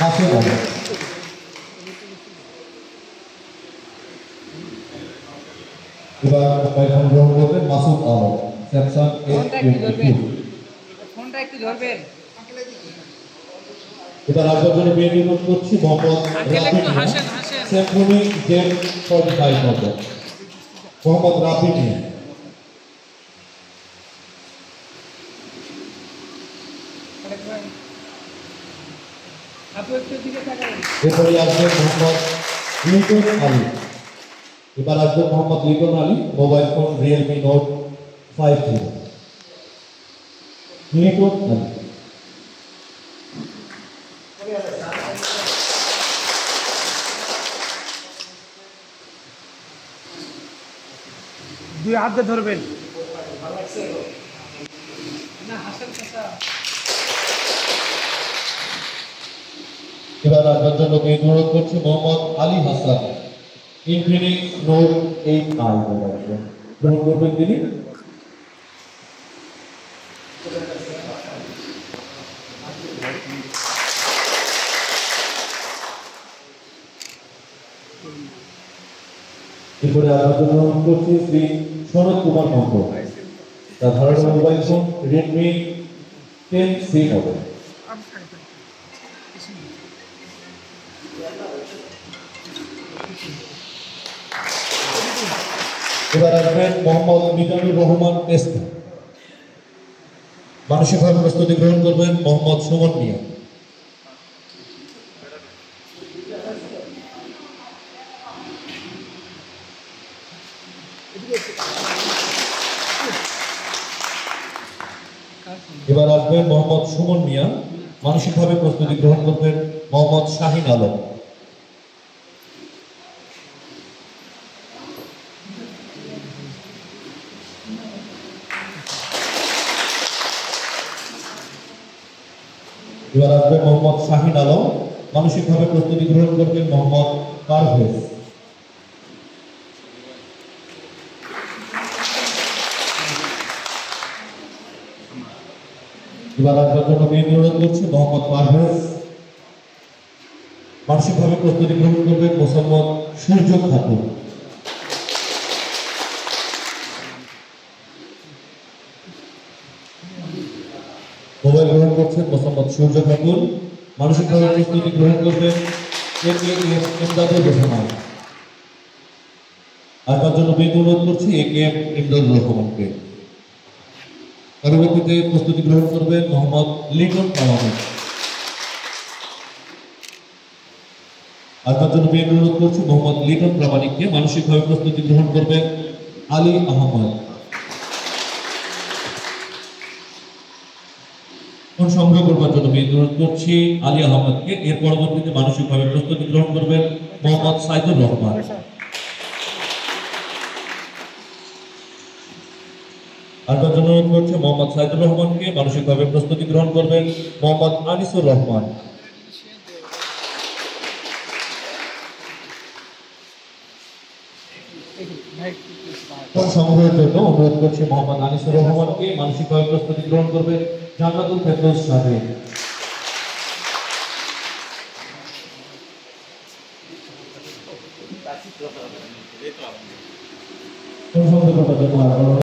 মাসুদ আলম। এবার mobile phone গ্রহণ করবেন মাসুদ আলম, স্যামসাং S22। ফোনটা একটু ধরবেন। এবার আসার জন্য বিএনপি অনুরোধ করছি Mohammad Rafi Mia, Symphony Z45 model. Mohammad Rafi Mia. এরপরে আসবে মোহাম্মদ লিটন আলী। এবার আসবে Mohammad Liton Ali, mobile phone Realme note 50। Liton Ali. দুই হাতে ধরবেন। এবার আসবার জন্য অনুরোধ করছি Mohammad Ali Hasan, Infinix note 8i mobile phone গ্রহণ করবেন তিনি। এরপরে আসবার জন্য অনুরোধ করছি শ্রী শরৎ কুমার মন্ডল, তার ধারণা mobile phone Redmi 10C model. এবার আসবেন মোহাম্মদ মিজানুর রহমান এসপি, মানসিকভাবে প্রস্তুতি গ্রহণ করবেন মোহাম্মদ সুমন মিয়া। এবার আসবেন মোহাম্মদ সুমন মিয়া, মানসিকভাবে প্রস্তুতি গ্রহণ করবেন মোহাম্মদ শাহিন আলম। এবার আসবে মোহাম্মদ শাহিন আলম, মানসিকভাবে প্রস্তুতি গ্রহণ করবেন মোহাম্মদ পারভেজ। এবার আসবার জন্য অনুরোধ করছি মোহাম্মদ পারভেজ, মানসিকভাবে প্রস্তুতি গ্রহণ করবেন মোসাম্মদ সূর্য খাতুন। মোবাইল গ্রহণ করছেন মোসাম্মদ সূর্য খাতুন, মানসিকভাবে প্রস্তুতি গ্রহণ করবেন ইমদাদুর রহমান। আসবার জন্য অনুরোধ করছি AKM ইমদাদুর রহমানকে। পরবর্তীতে প্রস্তুতি গ্রহণ করবেন মোহাম্মদ লিটন প্রামাণিক। আসবার জন্য অনুরোধ করছি মোহাম্মদ লিটন প্রামাণিককে, মানসিকভাবে প্রস্তুতি গ্রহণ করবেন আলী আহমদ। ফোন সংগ্রহ করবার জন্য অনুরোধ করছি আলী আহমদকে। এর পরবর্তীতে মানসিকভাবে প্রস্তুতি গ্রহণ করবেন মোহাম্মদ সাইদুর রহমান। আসবার জন্য অনুরোধ করছে মোহাম্মদ সাইদুর রহমানকে, মানসিকভাবে প্রস্তুতি গ্রহণ করবেন মোহাম্মদ আনিসুর রহমান। ফোন সংগ্রহের জন্য অনুরোধ করছি মোহাম্মদ আনিসুর রহমানকে, মানসিকভাবে প্রস্তুতি গ্রহণ করবেন জান্নাতুল ফেরদৌস শাহীন। ফোন সংগ্রহ করার জন্য